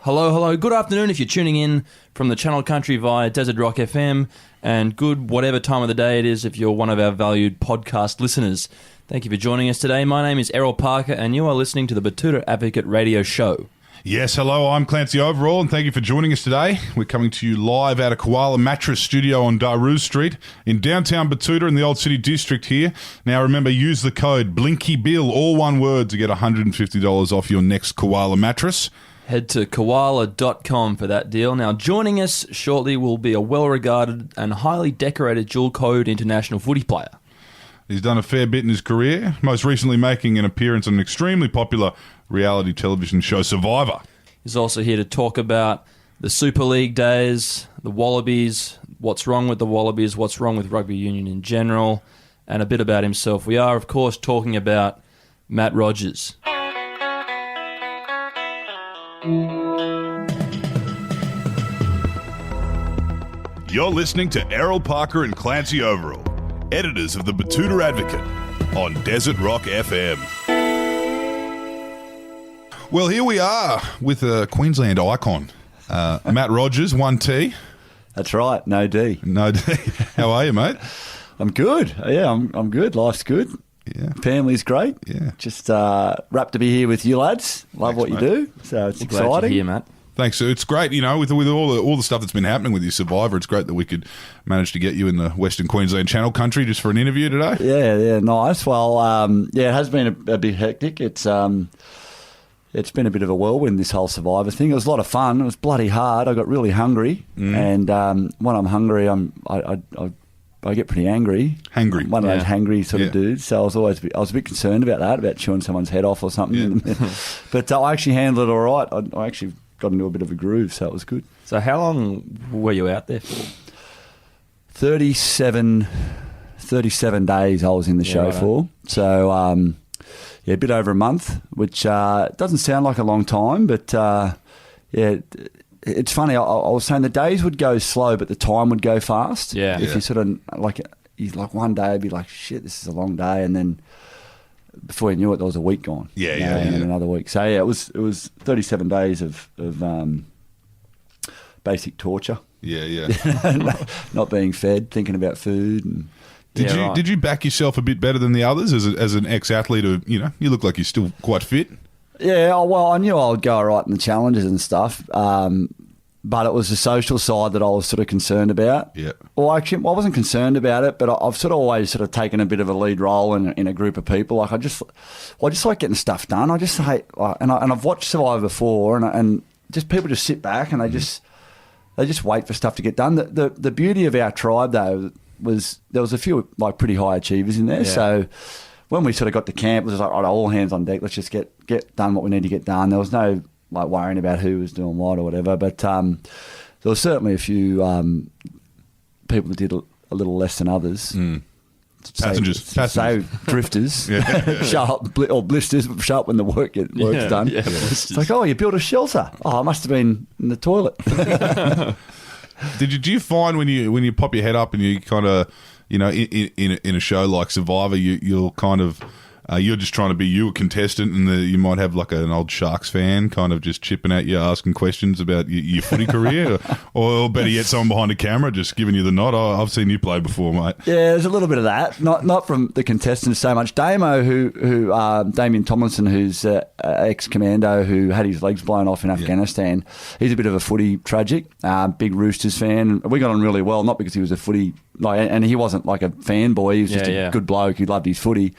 Hello. Good afternoon if you're tuning in from the Channel Country via Desert Rock FM, and good whatever time of the day it is if you're one of our valued podcast listeners. Thank you for joining us today. My name is Errol Parker, and you are listening to the Batuta Advocate Radio Show. Yes, hello, I'm Clancy Overall, and thank you for joining us today. We're coming to you live out of Koala Mattress Studio on Daru Street in downtown Batuta in the Old City District here. Now remember, use the code BlinkyBill, all one word, to get $150 off your next Koala mattress. Head to koala.com for that deal. Now, joining us shortly will be a well-regarded and highly decorated dual-code international footy player. He's done a fair bit in his career, most recently making an appearance on an extremely popular reality television show, Survivor. He's also here to talk about the Super League days, the Wallabies, what's wrong with the Wallabies, what's wrong with rugby union in general, and a bit about himself. We are, of course, talking about Matt Rogers. You're listening to Errol Parker and Clancy Overall, editors of the Batuta Advocate on Desert Rock FM. Well, here we are with a Queensland icon, Matt Rogers, 1T. That's right, no D. No D. How are you, mate? I'm good. Yeah, I'm good. Life's good. Yeah. Family's great. Yeah. Just wrapped to be here with you lads. Love what you do. So it's exciting. Glad you're here, Matt. Thanks. It's great, you know, with all the stuff that's been happening with your Survivor. It's great that we could manage to get you in the Western Queensland Channel Country just for an interview today. Yeah, nice. Well, it has been a bit hectic. It's been a bit of a whirlwind, this whole Survivor thing. It was a lot of fun. It was bloody hard. I got really hungry, and when I'm hungry, I get pretty angry. Hangry. One of those hangry sort of dudes. So I was a bit concerned about chewing someone's head off or something. Yeah. But I actually handled it all right. I actually got into a bit of a groove, so it was good. So how long were you out there for? 37 days I was in the show for. So, a bit over a month, which doesn't sound like a long time, but it's funny. I was saying the days would go slow, but the time would go fast. Yeah. If you sort of like one day, I'd be like, shit, this is a long day, and then before you knew it, there was a week gone. And then another week. So it was 37 days of basic torture. Yeah. Not being fed, thinking about food. And Did you back yourself a bit better than the others as an ex-athlete? You look like you're still quite fit. Yeah, well, I knew I would go all right in the challenges and stuff, but it was the social side that I was sort of concerned about. Yeah. Well, actually, I wasn't concerned about it, but I've sort of always sort of taken a bit of a lead role in a group of people. Like I just like getting stuff done. I just hate, and I've watched Survivor before, and just people just sit back and they just wait for stuff to get done. The beauty of our tribe though was there was a few like pretty high achievers in there, so. When we sort of got to camp, it was like, all hands on deck. Let's just get done what we need to get done. There was no like worrying about who was doing what or whatever. But there was certainly a few people that did a little less than others. Passengers. Say drifters. Show up, or blisters, show up when the work's done. Yeah. It's like, oh, you built a shelter. Oh, I must have been in the toilet. Do you find when you pop your head up and you kind of, in a show like Survivor, you'll kind of you're just trying to be a contestant, and you might have like an old Sharks fan kind of just chipping at you, asking questions about your footy career, or better yet, someone behind a camera just giving you the nod. Oh, I've seen you play before, mate. Yeah, there's a little bit of that. Not from the contestants so much. Damo, who Damien Tomlinson, who's ex-commando who had his legs blown off in Afghanistan, he's a bit of a footy tragic, big Roosters fan. We got on really well, not because he was a footy, and he wasn't like a fanboy. He was just a good bloke who loved his footy.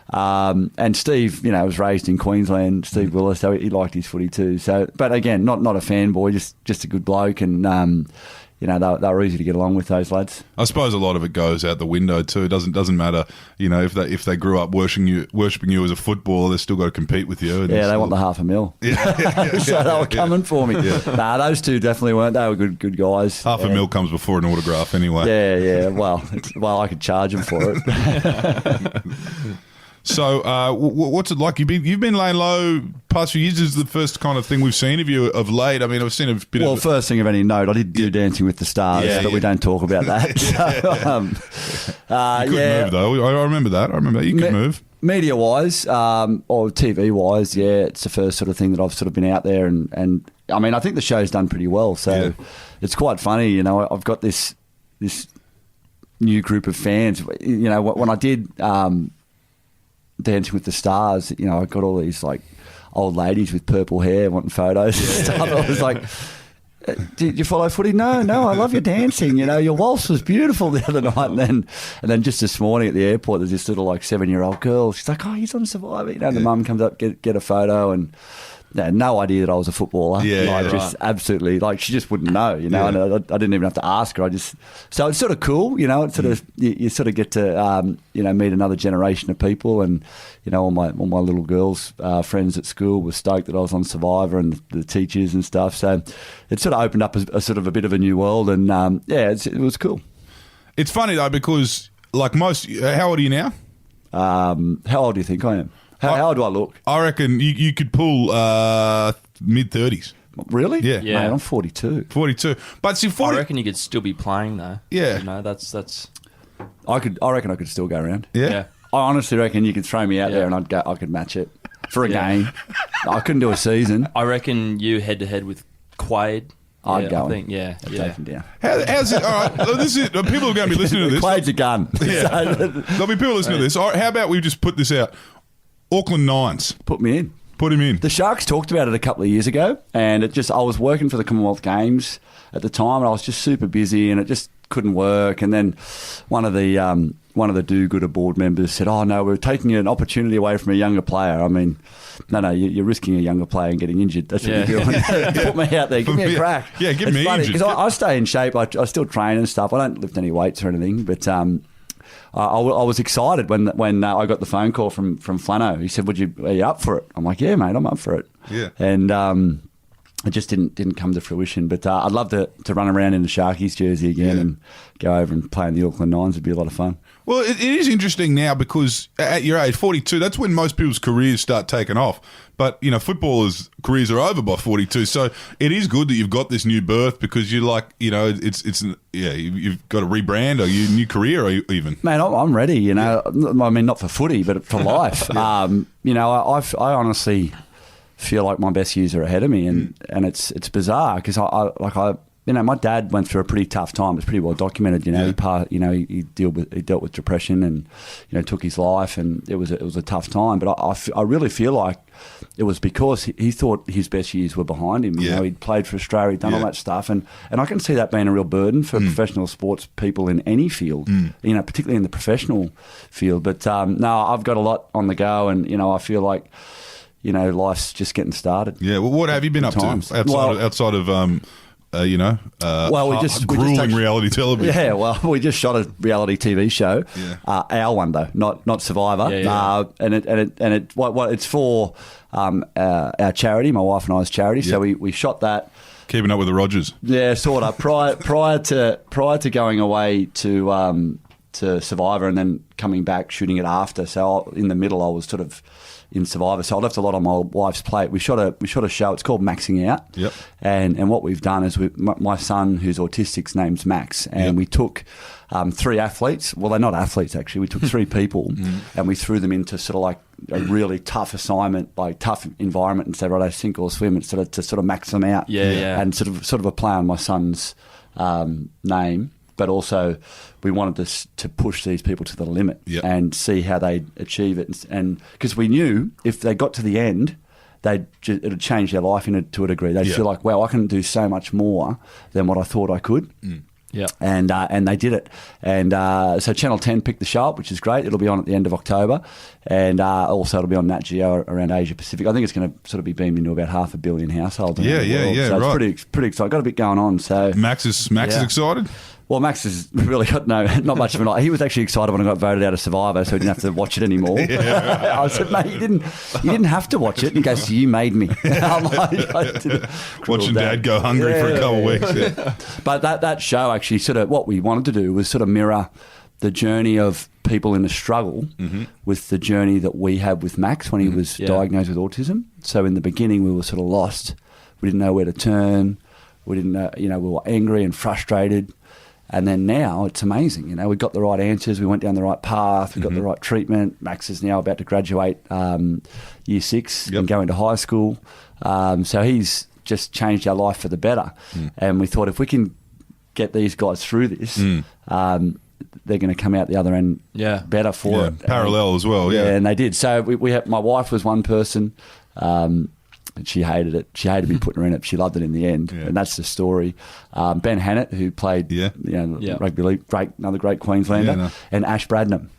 And Steve, was raised in Queensland, Steve Willis, so he liked his footy too. So, but again, not a fanboy, just a good bloke, and they were easy to get along with, those lads. I suppose a lot of it goes out the window too. It doesn't matter, if they grew up worshipping you as a footballer, they've still got to compete with you. Yeah, they want the $500,000. So they were coming for me. Yeah. Nah, those two definitely weren't. They were good guys. $500,000 comes before an autograph anyway. Yeah. Well, I could charge them for it. So, what's it like? You've been laying low past few years. This is the first kind of thing we've seen of you of late. I mean, I've seen a bit of... Well, first thing of any note, I did do Dancing with the Stars, but we don't talk about that. You could move, though. I remember that. You could move. Media-wise, or TV-wise, it's the first sort of thing that I've sort of been out there and I mean, I think the show's done pretty well. So it's quite funny. You know, I've got this new group of fans. You know, when I did Dancing with the Stars, you know, I got all these like old ladies with purple hair wanting photos and stuff. I was like, did you follow footy? No, I love your dancing. You know, your waltz was beautiful the other night. And then just this morning at the airport, there's this little like 7-year-old girl. She's like, oh, he's on Survivor. You know, and the mum comes up, get a photo, and no idea that I was a footballer. Absolutely, like she just wouldn't know, you know. And I didn't even have to ask her. So it's sort of cool, you know. It's sort of you sort of get to you know, meet another generation of people, and you know, all my little girls friends at school were stoked that I was on Survivor, and the teachers and stuff. So it sort of opened up a sort of a bit of a new world, and it was cool. It's funny though, because like most, how old are you now? How old do you think I am? How old do I look? I reckon you could pull mid-30s. Really? Yeah. Mate, I'm 42. 42. But see, 40... I reckon you could still be playing though. Yeah. You know, that's. I reckon I could still go around. Yeah. I honestly reckon you could throw me out there and I could match it for a game. I couldn't do a season. I reckon you head to head with Quaid. I'd go. I think, I'd take him down. How's it? All right, this is people are going to be listening to this. Quaid's a gun. Yeah. There'll be people listening to this. All right, how about we just put this out? Auckland Nines. Put me in. Put him in. The Sharks talked about it a couple of years ago, and I was working for the Commonwealth Games at the time, and I was just super busy, and it just couldn't work. And then one of the do-gooder board members said, "Oh no, we're taking an opportunity away from a younger player." I mean, no, you're risking a younger player and getting injured. That's what you're doing. Put me out there. Give me a crack. Yeah, give me injured. Because I stay in shape. I still train and stuff. I don't lift any weights or anything, but I was excited when I got the phone call from Flano. He said, are you up for it? I'm like, yeah, mate, I'm up for it. Yeah. And it just didn't come to fruition. But I'd love to run around in the Sharkies jersey again and go over and play in the Auckland Nines. It'd be a lot of fun. Well, it is interesting now because at your age, 42, that's when most people's careers start taking off. But, you know, footballers' careers are over by 42. So it is good that you've got this new birth because you're like, you know, you've got a rebrand or your new career or even. Man, I'm ready, you know. I mean, not for footy, but for life. You know, I honestly feel like my best years are ahead of me, and it's bizarre because you know, my dad went through a pretty tough time. It's pretty well documented. You know, he dealt with depression and, you know, took his life, and it was a tough time. But I really feel like it was because he thought his best years were behind him. You know, he'd played for Australia, he'd done all that stuff, and I can see that being a real burden for professional sports people in any field. You know, particularly in the professional field. But no, I've got a lot on the go, and you know, I feel like, you know, life's just getting started. Yeah. Well, what have you been up to outside of you know, grueling reality television? Yeah, well, we just shot a reality TV show. Yeah. Our one though, not Survivor. And it's for our charity, my wife and I's charity. Yeah. So we shot that. Keeping up with the Rogers. Yeah, sort of. Prior to going away to Survivor and then coming back shooting it after. So in the middle, I was sort of in Survivor, so I left a lot on my wife's plate. We shot a show. It's called Maxing Out. Yep. And what we've done is my son, who's autistic's name's Max, and we took 3 athletes. Well, they're not athletes actually. We took 3 people and we threw them into sort of like a really tough assignment, like tough environment, and said, right, sink or swim, and to sort of max them out. Yeah. And sort of a play on my son's name. But also, we wanted to push these people to the limit and see how they achieve it. And because we knew if they got to the end, it'd change their life to a degree. They'd feel like, wow, I can do so much more than what I thought I could. Yeah, and they did it. And so Channel 10 picked the show up, which is great. It'll be on at the end of October. And also it'll be on Nat Geo around Asia Pacific. I think it's going to sort of be beamed into about 500 million households. Yeah, so right. It's pretty exciting. Got a bit going on. So Max is excited? Well, Max has really got not much of an eye. He was actually excited when I got voted out of Survivor, so he didn't have to watch it anymore. I said, mate, you didn't have to watch it. And he goes, you made me. I'm like, watching Dad go hungry for a couple of weeks. Yeah. But that show actually sort of, what we wanted to do was sort of mirror the journey of people in the struggle with the journey that we had with Max when he was diagnosed with autism. So in the beginning, we were sort of lost. We didn't know where to turn. We didn't know, we were angry and frustrated. And then now it's amazing. We got the right answers. We went down the right path. We got the right treatment. Max is now about to graduate year 6 and go into high school. So he's just changed our life for the better. And we thought if we can get these guys through this, they're going to come out the other end better for it. Parallel as well, Yeah, and they did. So we had, my wife was one person. And she hated it. She hated me putting her in it. She loved it in the end, and that's the story. Ben Hannett, who played rugby league, another great Queenslander, and Ash Bradnam.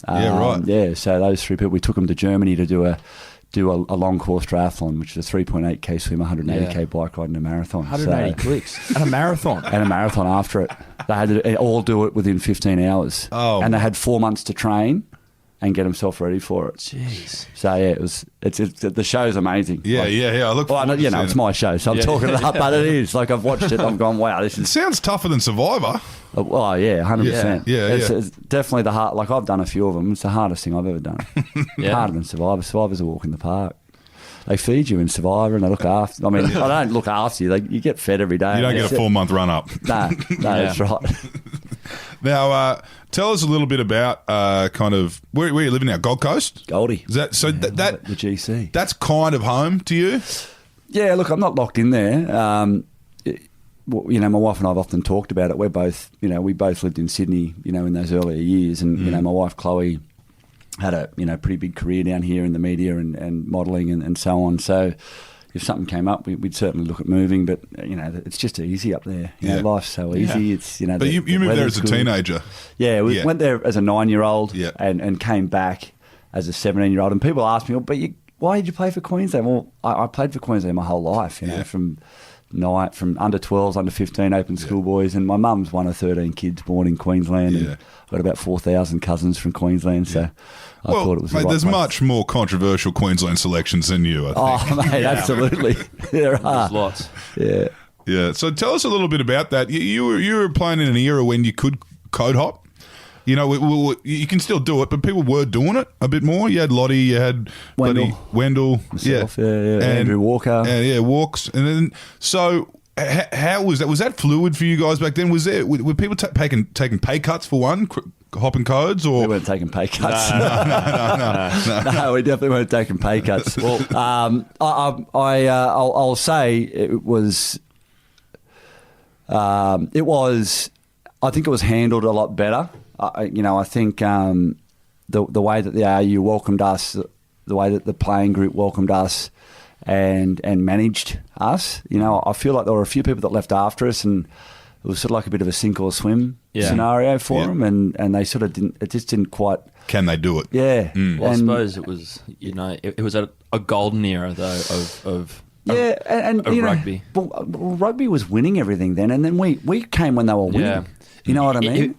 So those three people, we took them to Germany to do a long course triathlon, which is a 3.8k swim, 180k bike ride, and a marathon. 180 clicks and a marathon, and a marathon after it. They had to all do it within 15 hours, and they had 4 months to train and get himself ready for it. Jeez. So it's the show's amazing. I look. It's my show, so I'm talking it up, but it is like I've watched it. I'm going, wow, this is. It sounds tougher than Survivor. Oh yeah, 100%. It's definitely the hard. Like I've done a few of them. It's the hardest thing I've ever done. Harder than Survivor. Survivor's a walk in the park. They feed you in Survivor and they look after. I mean, I don't look after you. You get fed every day. You don't get a 4 month run up. No, that's right. Now, tell us a little bit about kind of where are you living now? Gold Coast, Goldie. Is that so? That the GC. That's kind of home to you. Yeah, look, I'm not locked in there. My wife and I have often talked about it. We're both, we both lived in Sydney, in those earlier years, and my wife Chloe had a pretty big career down here in the media and modelling and so on. So if something came up, we'd certainly look at moving. But it's just easy up there. Life's so easy. It's But you moved there as a teenager. Yeah, we went there as a 9-year-old and came back as a 17-year-old. And people ask me, why did you play for Queensland? Well, I played for Queensland my whole life. From under 12s, under 15 open schoolboys, and my mum's one of 13 kids born in Queensland, and I've got about 4,000 cousins from Queensland, so I thought it was the right there's place. Much more controversial Queensland selections than you, I think. Oh, mate, absolutely. There are. There's lots. Yeah. Yeah, so tell us a little bit about that. You were playing in an era when you could code hop. You can still do it, but people were doing it a bit more. You had Lottie, you had Wendell, myself, and Andrew Walker. Walks. And then, so how was that? Was that fluid for you guys back then? Were people taking pay cuts for one, hopping codes? Or? We weren't taking pay cuts. No, we definitely weren't taking pay cuts. Well, I'll say it was. I think it was handled a lot better. I think the way that the ARU welcomed us, the way that the playing group welcomed us and managed us, I feel like there were a few people that left after us, and it was sort of like a bit of a sink or swim scenario for them, and they sort of didn't quite. Can they do it? Yeah. Well, I suppose it was, it was a golden era though of rugby. Well, rugby was winning everything then, and then we came when they were winning. Yeah. You know what I mean?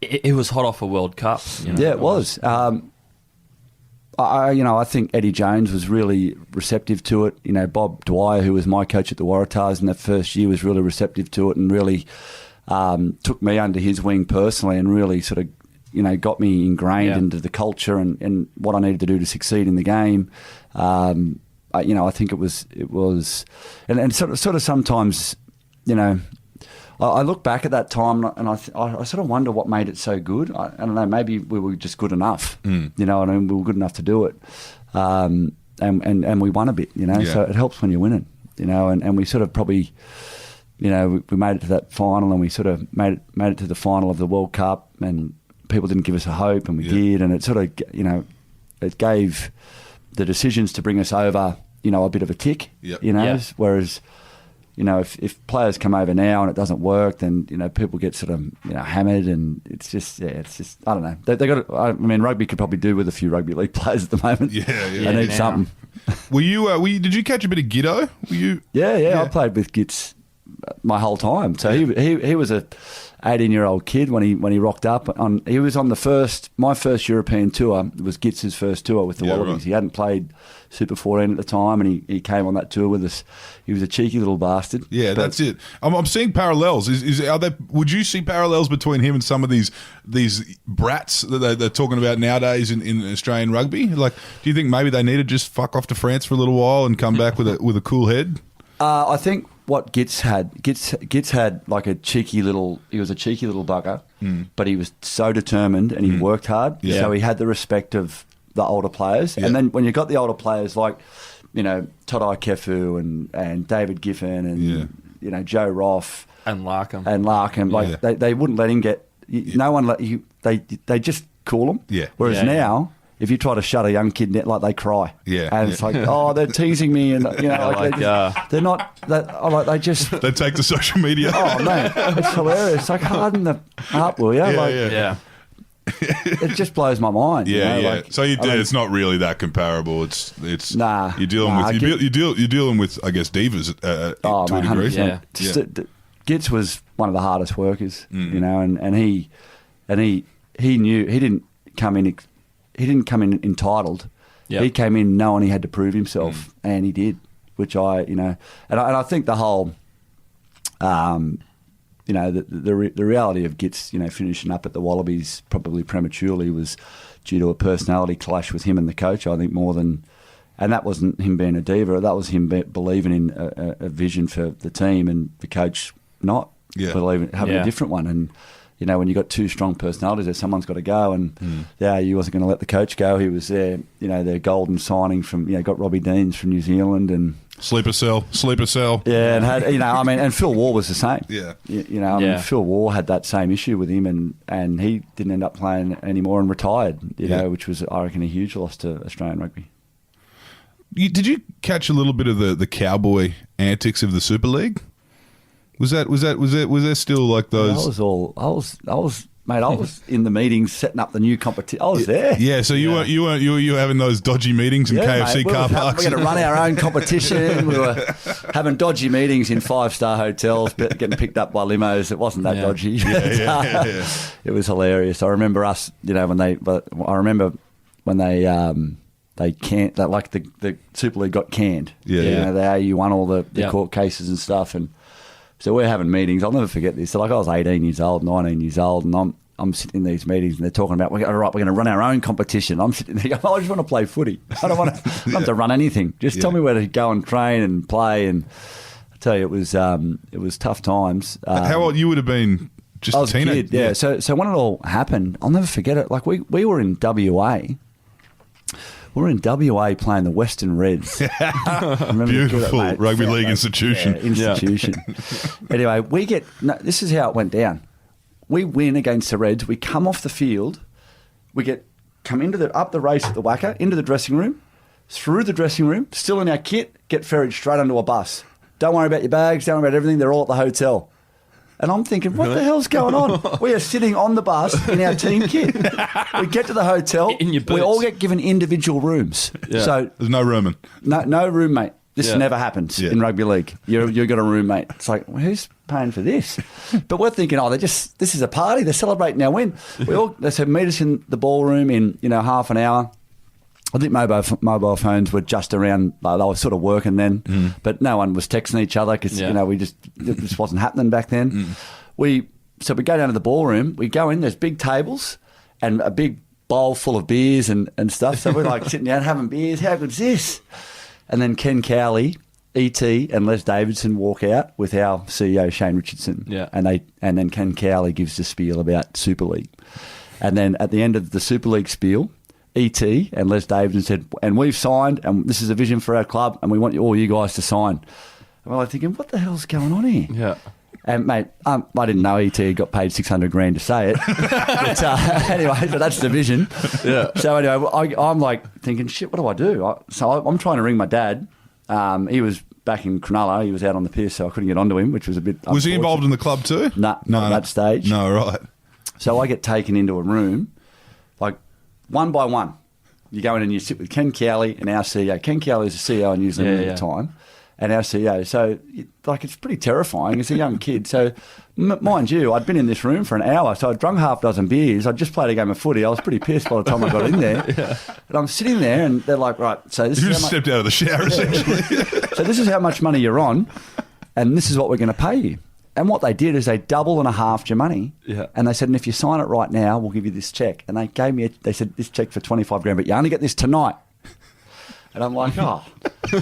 It was hot off a World Cup. Yeah, it was. I think Eddie Jones was really receptive to it. Bob Dwyer, who was my coach at the Waratahs in that first year, was really receptive to it and really took me under his wing personally and really sort of, got me ingrained into the culture and what I needed to do to succeed in the game. I think it was, and sort of sometimes, I look back at that time and I sort of wonder what made it so good. I don't know, maybe we were just good enough. You know what I mean? We were good enough to do it. And we won a bit, so it helps when you're winning, and we sort of probably, we made it to that final and we sort of made it to the final of the World Cup, and people didn't give us a hope, and we did, and it sort of, it gave the decisions to bring us over, a bit of a tick, whereas... if players come over now and it doesn't work, then people get sort of hammered, and it's just I don't know. They got. I mean, rugby could probably do with a few rugby league players at the moment. They need something. Were you? Did you catch a bit of Giddo? Were you? Yeah. I played with Gits my whole time. So he was a 18-year-old kid when he rocked up. He was on my first European tour. It was Gits's first tour with the Wallabies. Right. He hadn't played Super 14 at the time, and he came on that tour with us. He was a cheeky little bastard. Yeah, that's it. I'm seeing parallels. Would you see parallels between him and some of these brats that they're talking about nowadays in Australian rugby? Like, do you think maybe they need to just fuck off to France for a little while and come back with a cool head? I think what Gits had like he was a cheeky little bugger, but he was so determined and he worked hard. So he had the respect of the older players. And then when you got the older players, like Todai Kefu and David Giffen and Joe Roff And Larkham. They wouldn't let him get. No one let you. They just call him. Yeah. Whereas now, if you try to shut a young kid, they cry. Yeah. And it's like, oh, they're teasing me, and they're not. They just. They take to social media. Oh man, it's hilarious. It's like harden the heart, will you? Yeah. It just blows my mind. Yeah. So it's not really that comparable. It's Nah. You're dealing with you're dealing with, I guess, divas to a degree. 100%. Gitz was one of the hardest workers, and he knew he didn't come in entitled. Yep. He came in knowing he had to prove himself, and he did. Which and I think the whole, the reality of Gitz, finishing up at the Wallabies probably prematurely was due to a personality clash with him and the coach. I think more than. And that wasn't him being a diva. That was him believing in a vision for the team, and the coach not believing, having a different one. And when you got two strong personalities there, someone's got to go. And he wasn't going to let the coach go. He was there, their golden signing from got Robbie Deans from New Zealand and sleeper cell. Yeah, and had and Phil Waugh was the same. Yeah, Phil Waugh had that same issue with him, and he didn't end up playing anymore and retired. Which was, I reckon, a huge loss to Australian rugby. Did you catch a little bit of the cowboy antics of the Super League? Was there still like those? I was in the meetings setting up the new competition. I was there. Yeah, so you were having those dodgy meetings in KFC car parks. We're going to run our own competition. We were having dodgy meetings in 5-star hotels, getting picked up by limos. It wasn't that dodgy. It was hilarious. I remember us, when they can't. That like the Super League got canned. You won all the court cases and stuff, and so we're having meetings. I'll never forget this. So like I was 18 years old, 19 years old, and I'm sitting in these meetings, and they're talking about we're going to run our own competition. I'm sitting there going, I just want to play footy. I don't want to run anything. Just tell me where to go and train and play. And I tell you, it was tough times. How old you would have been? Just I was a kid. Yeah. So when it all happened, I'll never forget it. Like we were in WA. We were in WA playing the Western Reds. Beautiful rugby league institution. Yeah, institution. Anyway, this is how it went down. We win against the Reds. We come off the field. We come up the race at the Wacker, into the dressing room, through the dressing room, still in our kit, get ferried straight onto a bus. Don't worry about your bags. Don't worry about everything. They're all at the hotel. And I'm thinking, what the hell's going on? We are sitting on the bus in our team kit. We get to the hotel. In your boots. We all get given individual rooms. Yeah. So there's no rooming. No roommate. This never happens in rugby league. You've got a roommate. It's like, well, who's paying for this? But we're thinking, this is a party. They're celebrating our win. They said, meet us in the ballroom in half an hour. I think mobile phones were just around. They were sort of working then, but no one was texting each other because it just wasn't happening back then. We go down to the ballroom. We go in. There's big tables and a big bowl full of beers and stuff. So we're like sitting down having beers. How good's this? And then Ken Cowley, ET, and Les Davidson walk out with our CEO Shane Richardson. Yeah, and then Ken Cowley gives the spiel about Super League, and then at the end of the Super League spiel, ET and Les Davidson said, and we've signed, and this is a vision for our club, and we want all you guys to sign. And we're like thinking, what the hell's going on here? Yeah. And mate, I didn't know ET got paid $600,000 to say it. But, anyway, so that's the vision. Yeah. So anyway, I'm like thinking, shit, what do? I'm trying to ring my dad. He was back in Cronulla. He was out on the pier, so I couldn't get onto him, which was a bit. Was he involved in the club too? No, not at that stage. No, right. So I get taken into a room, like one by one. You go in and you sit with Ken Cowley and our CEO. Ken Cowley was the CEO in New Zealand at the time, and our CEO. So, it's pretty terrifying. As a young kid. So, mind you, I'd been in this room for an hour, so I'd drunk half a dozen beers. I'd just played a game of footy. I was pretty pissed by the time I got in there. And I'm sitting there, and they're like, right, so this you is just stepped out of the shower, essentially. So this is how much money you're on, and this is what we're going to pay you. And what they did is they double and a half your money. Yeah. And they said, and if you sign it right now, we'll give you this check. And they gave me, they said, this check for $25,000, but you only get this tonight. And I'm like, oh.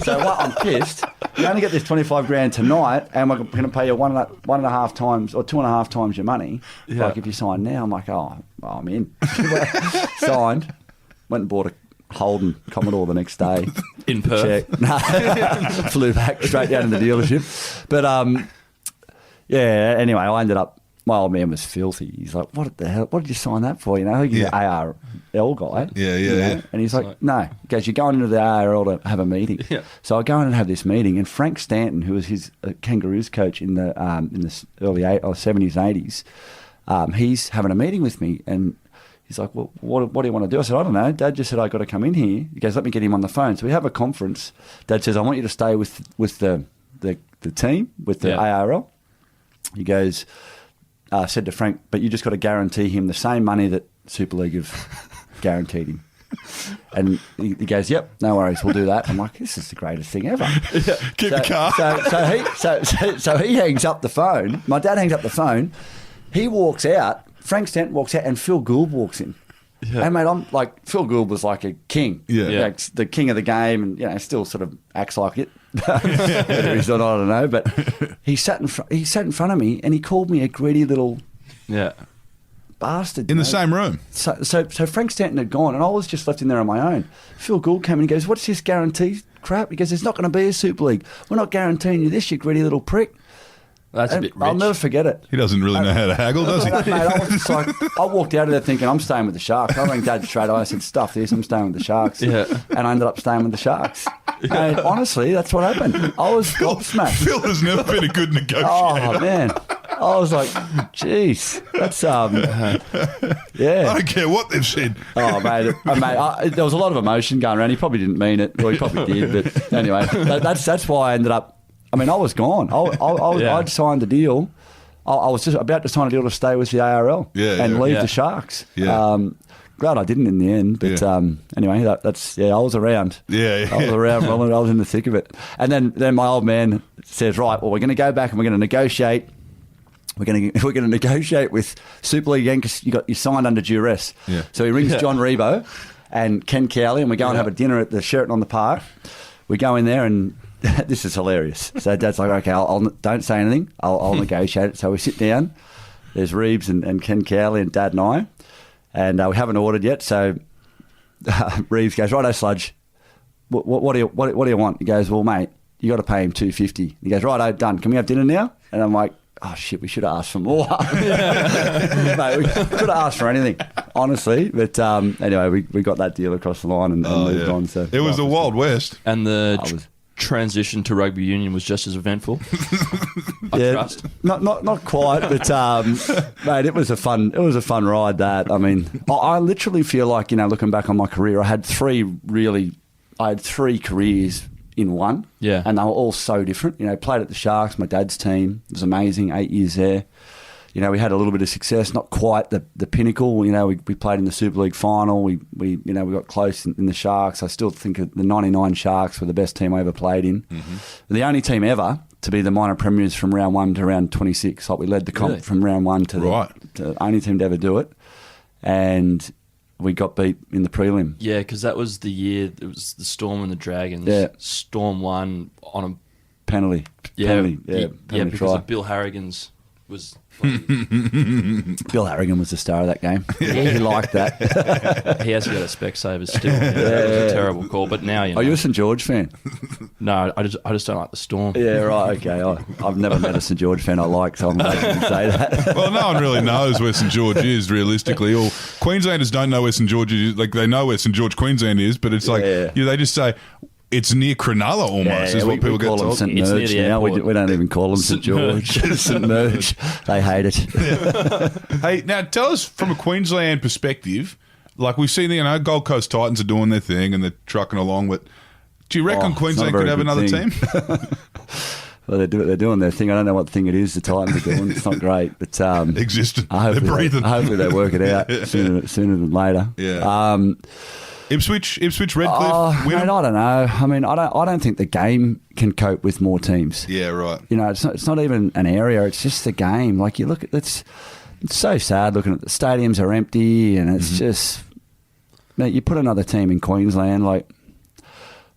So I'm pissed. You only get this $25,000 tonight, and we're going to pay you one and a half times or 2.5 times your money. Yeah. Like if you sign now, I'm like, oh, I'm in. Signed. Went and bought Holden Commodore the next day. In Perth. Check. No. Flew back straight down to the dealership. But, anyway, I ended up, my old man was filthy. He's like, what the hell? What did you sign that for? You know, he's the ARL guy. Yeah. And he's like, no. He goes, you're going into the ARL to have a meeting. Yeah. So I go in and have this meeting, and Frank Stanton, who was his Kangaroos coach in the early 70s, 80s, he's having a meeting with me, and he's like, well, what do you want to do? I said, I don't know. Dad just said I got to come in here. He goes, let me get him on the phone. So we have a conference. Dad says, I want you to stay with the team, with the ARL. He goes, said to Frank, but you just got to guarantee him the same money that Super League have guaranteed him. And he goes, yep, no worries, we'll do that. I'm like, this is the greatest thing ever. Keep the car. So he hangs up the phone. My dad hangs up the phone. He walks out. Frank Stanton walks out, and Phil Gould walks in. Yeah. And mate, I'm like, Phil Gould was like a king. Yeah. Like the king of the game, and still sort of acts like it. Whether he's not, I don't know. But he sat in front of me, and he called me a greedy little bastard in the same room. So Frank Stanton had gone, and I was just left in there on my own. Phil Gould came in and he goes, "What's this guarantee crap?" He goes, "There's not going to be a Super League. We're not guaranteeing you this, you greedy little prick." That's a bit rich. I'll never forget it. He doesn't really know how to haggle, does he? Mate, I was just like, I walked out of there thinking, I'm staying with the Sharks. I rang Dad straight away. I said, stuff this, I'm staying with the Sharks. Yeah. And I ended up staying with the Sharks. And honestly, that's what happened. I was gobsmacked. Phil has never been a good negotiator. Oh, man. I was like, jeez, that's, yeah. I don't care what they've said. Oh, mate, there was a lot of emotion going around. He probably didn't mean it. Well, he probably did. But anyway, that's why I ended up, I mean, I was gone. I'd signed the deal. I was just about to sign a deal to stay with the ARL and leave the Sharks. Yeah. Glad I didn't in the end. But anyway, that's I was around. Yeah. I was around. I was in the thick of it. And then my old man says, right, well, we're going to go back and we're going to negotiate. We're going to negotiate with Super League again because you signed under duress. Yeah. So he rings John Rebo and Ken Cowley, and we go and have a dinner at the Sheraton on the Park. We go in there and this is hilarious. So Dad's like, okay, I'll don't say anything. I'll negotiate it. So we sit down. There's Reeves and Ken Cowley and Dad and I, and we haven't ordered yet. So Reeves goes, righto, Sludge. What do you want? He goes, well, mate, you got to pay him $250. He goes, righto, done. Can we have dinner now? And I'm like, oh shit, we should have asked for more. Mate, we could have asked for anything, honestly. But anyway, we got that deal across the line and moved on. So it was the Wild West, and the transition to rugby union was just as eventful. I trust. Not quite, but mate, it was a fun ride. That, I mean, I literally feel like, looking back on my career, I had three careers in one. Yeah. And they were all so different. Played at the Sharks, my dad's team. It was amazing, 8 years there. We had a little bit of success, not quite the pinnacle. We played in the Super League final. We got close in the Sharks. I still think the 99 Sharks were the best team I ever played in. Mm-hmm. The only team ever to be the minor premiers from round 1 to round 26. Like, we led the comp from round 1 to the only team to ever do it. And we got beat in the prelim. Yeah, because that was the year. It was the Storm and the Dragons. Yeah. Storm won on a penalty. Penalty because try. of Bill Harrigan's was. Bill Harrigan was the star of that game. He liked that. He has got a Specsavers still. That was a terrible call. But now Are you a St George fan? No, I just don't like the Storm. Yeah, right. Okay, I've never met a St George fan I like, so I'm glad you can say that. Well, no one really knows where St George is realistically. All Queenslanders don't know where St George is. Like, they know where St George, Queensland is, but it's like they just say. It's near Cronulla almost, is what people get told. St Merge now. We don't even call them St George. St Merge. They hate it. Hey, now tell us from a Queensland perspective, like we've seen the Gold Coast Titans are doing their thing and they're trucking along, but do you reckon Queensland could have another team? Well, they're doing their thing. I don't know what thing it is the Titans are doing. It's not great, but existent. They're breathing. Hopefully they work it out sooner than later. Yeah. Ipswich, Redcliffe. Mate, I don't know. I mean, I don't think the game can cope with more teams. Yeah, right. It's not even an area. It's just the game. Like, you look at it's so sad looking at the stadiums are empty, and it's just, mate, you put another team in Queensland. Like,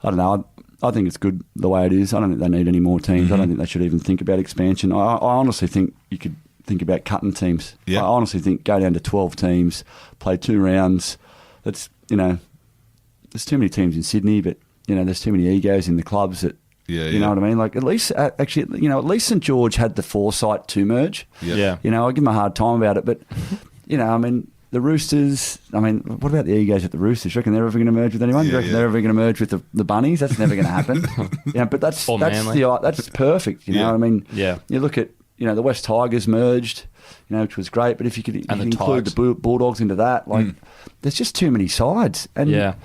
I don't know. I think it's good the way it is. I don't think they need any more teams. I don't think they should even think about expansion. I honestly think you could think about cutting teams. Yeah. I honestly think go down to 12 teams, play 2 rounds. That's there's too many teams in Sydney, but there's too many egos in the clubs that. You know what I mean? Like, at least, at least St George had the foresight to merge. Yeah. I give them a hard time about it, but, I mean, the Roosters, what about the egos at the Roosters? You reckon they're ever going to merge with anyone? You reckon they're ever going to merge with the Bunnies? That's never going to happen. But that's perfect, you know what I mean? Yeah. You look at, the West Tigers merged, which was great, but if you could include the Bulldogs into that, there's just too many sides. And,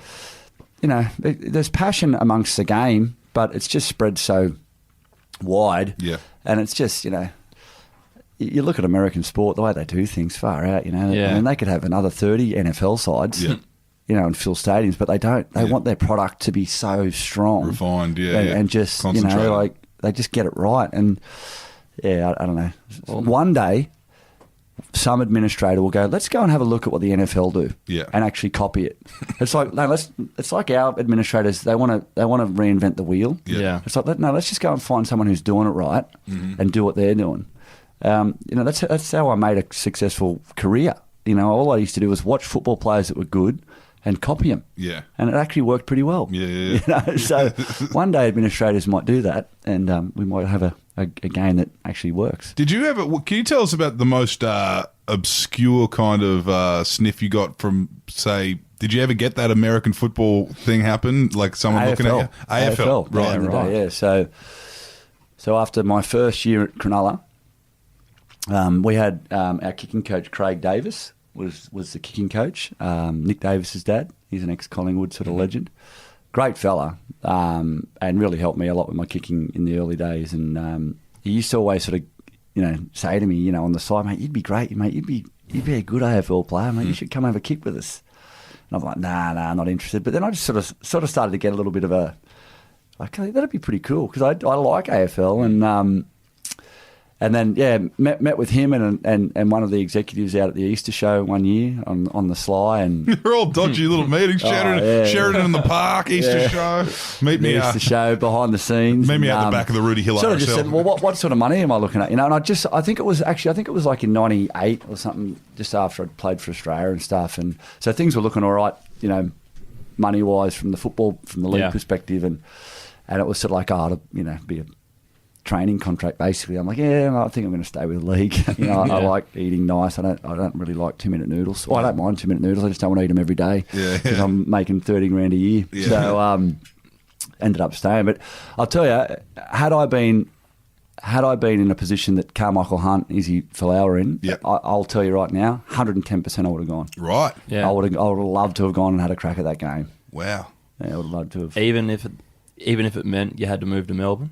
there's passion amongst the game, but it's just spread so wide. Yeah. And it's just, you look at American sport, the way they do things, far out, I mean, they could have another 30 NFL sides, and fill stadiums, but they don't. They want their product to be so strong. Refined, and just, they just get it right. And, I don't know. One day, some administrator will go, let's go and have a look at what the NFL do, and actually copy it. It's like it's like our administrators. They want to reinvent the wheel. Yeah. It's like let's just go and find someone who's doing it right and do what they're doing. That's how I made a successful career. All I used to do was watch football players that were good and copy them. Yeah. And it actually worked pretty well. Yeah. So one day administrators might do that, and we might have a game that actually works. Did you ever? Can you tell us about the most obscure kind of sniff you got from, say? Did you ever get that American football thing happen? Like someone AFL. looking at you? AFL, right? Right. Yeah. So after my first year at Cronulla, we had our kicking coach Craig Davis was the kicking coach. Nick Davis's dad. He's an ex-Collingwood sort of legend. Great fella, and really helped me a lot with my kicking in the early days. And he used to always sort of, say to me, on the side, mate, you'd be great, mate. You'd be a good AFL player, mate. You should come have a kick with us. And I'm like, nah, I'm not interested. But then I just sort of started to get a little bit of a, okay, that'd be pretty cool because I like AFL. And then met with him and one of the executives out at the Easter show one year on the sly, and they're all dodgy little meetings. Sheridan in the park, Easter show. Meet me Easter show behind the scenes. Meet me out the back of the Rudy Hill. Sort of just said, well, what sort of money am I looking at? And I think it was like in '98 or something, just after I'd played for Australia and stuff, and so things were looking all right, money wise from the league perspective, and it was sort of like be a training contract basically. I'm like, I think I'm going to stay with the league. I like eating nice. I don't really like 2-minute noodles. Well, I don't mind 2-minute noodles. I just don't want to eat them every day because I'm making $30,000 a year. Yeah. So ended up staying. But I'll tell you, had I been in a position that Carmichael Hunt, Izzy Folau were in, I'll tell you right now, 110% I would have gone. Right. Yeah. I would have loved to have gone and had a crack at that game. Wow. Yeah, I would have loved to have. Even if it meant you had to move to Melbourne?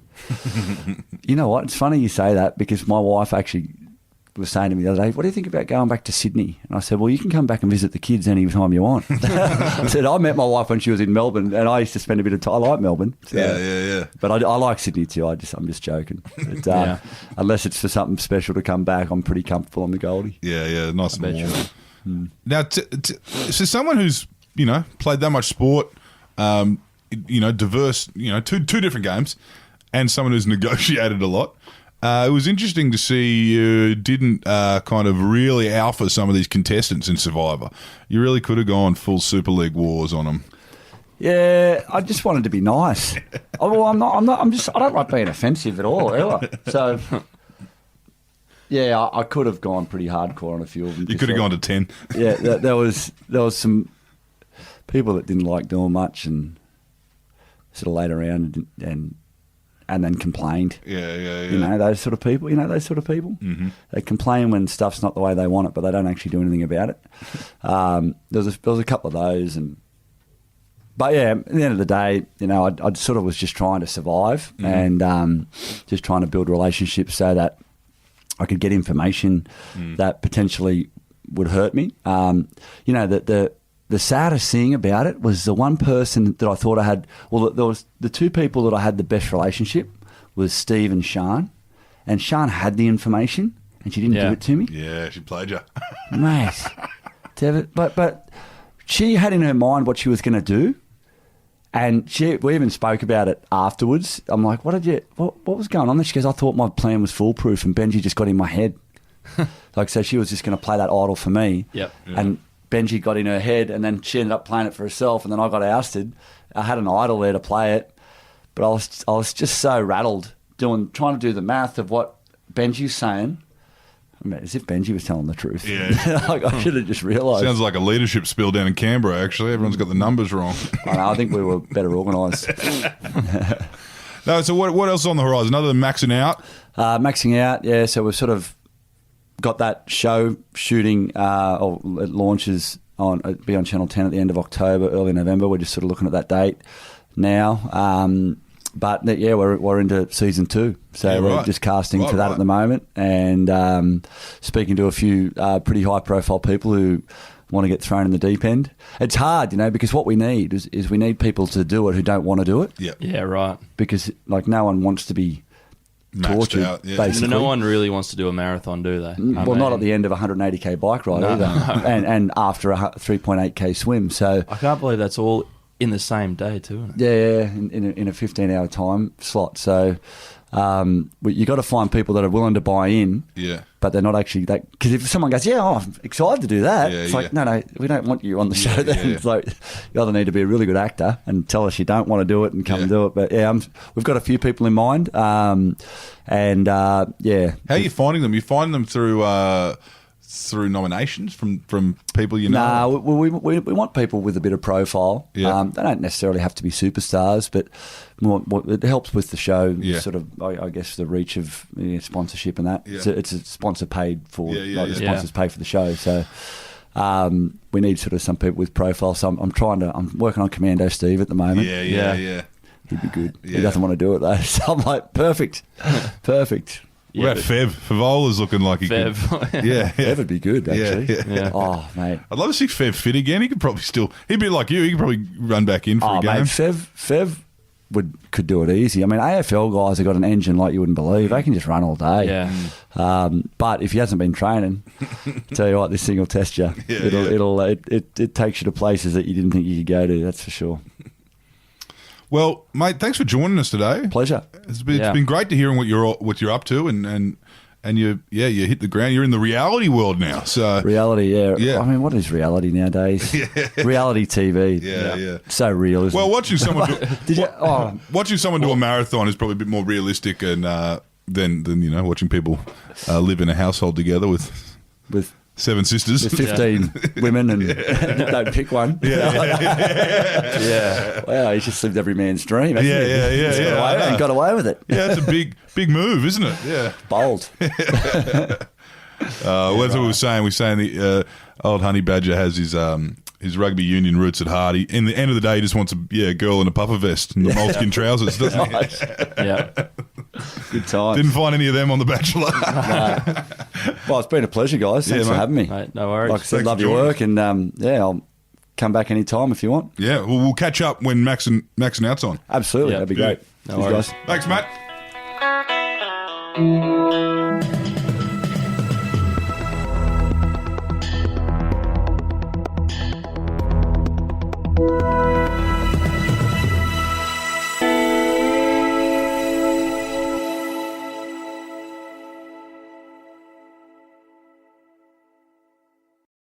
You know what? It's funny you say that because my wife actually was saying to me the other day, what do you think about going back to Sydney? And I said, well, you can come back and visit the kids any time you want. I said, I met my wife when she was in Melbourne and I used to spend a bit of time. I like Melbourne. So, yeah. But I like Sydney too. I'm just joking. But, unless it's for something special to come back, I'm pretty comfortable on the Goldie. Yeah, nice and warm. Now, so someone who's, played that much sport, diverse, two different games, and someone who's negotiated a lot. It was interesting to see you didn't kind of really alpha some of these contestants in Survivor. You really could have gone full Super League wars on them. Yeah, I just wanted to be nice. I don't like being offensive at all, ever. So, I could have gone pretty hardcore on a few of them. You could have gone to 10. Yeah, there was some people that didn't like doing much and sort of laid around and then complained. Yeah. Those sort of people. Mm-hmm. They complain when stuff's not the way they want it, but they don't actually do anything about it. There was a couple of those, but at the end of the day, I sort of was just trying to survive and just trying to build relationships so that I could get information that potentially would hurt me. The saddest thing about it was the one person that I thought I had. Well, there was the two people that I had the best relationship was Steve and Sian, and Sian had the information and she didn't give it to me. Yeah, she played you, mate. But she had in her mind what she was going to do, and we even spoke about it afterwards. I'm like, what was going on there? She goes, I thought my plan was foolproof, and Benji just got in my head. So she was just going to play that idol for me. Yep. And Benji got in her head, and then she ended up playing it for herself, and then I got ousted. I had an idol there to play it, but I was just so rattled trying to do the math of what Benji's saying. I mean, as if Benji was telling the truth. Yeah. Like, I should have just realised. Sounds like a leadership spill down in Canberra, actually. Everyone's got the numbers wrong. I know, I think we were better organised. No, so what else is on the horizon? Other than maxing out? Maxing out, yeah. So we've sort of got that show shooting, or it launches it'll be on Channel 10 at the end of October, early November. We're just sort of looking at that date now. But yeah, we're into season 2, so we're just casting for that at the moment, and speaking to a few pretty high-profile people who want to get thrown in the deep end. It's hard, because what we need is we need people to do it who don't want to do it. Yeah, right. Because like no one wants to be tortured, out, yeah. basically. No one really wants to do a marathon, do they? Well, not at the end of a 180k bike ride either, and after a 3.8k swim. So I can't believe that's all in the same day too, isn't it? Yeah, in a 15-hour time slot. So you got to find people that are willing to buy in. Yeah. But they're not actually that. Because if someone goes, I'm excited to do that, it's like, no, we don't want you on the show then. It's like, you either need to be a really good actor and tell us you don't want to do it and come and do it. But we've got a few people in mind. How are you finding them? You find them through nominations from people you know? No, we want people with a bit of profile. Yeah. They don't necessarily have to be superstars, but it helps with the show, sort of, I guess, the reach of sponsorship and that. Yeah. It's a sponsor paid for, the sponsors pay for the show. So we need sort of some people with profile. So I'm working on Commando Steve at the moment. Yeah. He'd be good. Yeah. He doesn't want to do it though. So I'm like, perfect. What about Fev? Favola's looking like he could. Yeah. Fev would be good, actually. Yeah. Oh, mate. I'd love to see Fev fit again. He could probably he'd be like you. He could probably run back in for a game. Mate, Fev could do it easy. I mean, AFL guys have got an engine like you wouldn't believe. They can just run all day. Yeah. But if he hasn't been training, tell you what, this thing will test you. It takes you to places that you didn't think you could go to. That's for sure. Well, mate, thanks for joining us today. Pleasure. It's been great to hearing what you're up to, and you hit the ground. You're in the reality world now. So reality, yeah. I mean, what is reality nowadays? Reality TV. Yeah. So real, isn't well, it? watching someone watching someone do a marathon is probably a bit more realistic than watching people live in a household together with 7 sisters. With 15 women and don't pick one. Yeah. Wow, he's just lived every man's dream. Hasn't he? Yeah. And got away with it. Yeah, it's a big move, isn't it? Yeah. Bold. That's what we were saying. We're saying the old honey badger has his rugby union roots at heart. In the end of the day, he just wants a girl in a puffer vest and the moleskin trousers, doesn't he? Yeah. Good times. Didn't find any of them on The Bachelor. No. Well, it's been a pleasure, guys. Thanks for having me. Mate, no worries. Like I said, Thanks love for your joining work, and I'll come back anytime if you want. Yeah, well, we'll catch up when Max and Out's on. Absolutely, that'd be great. No Cheers, worries. guys. Thanks, Matt.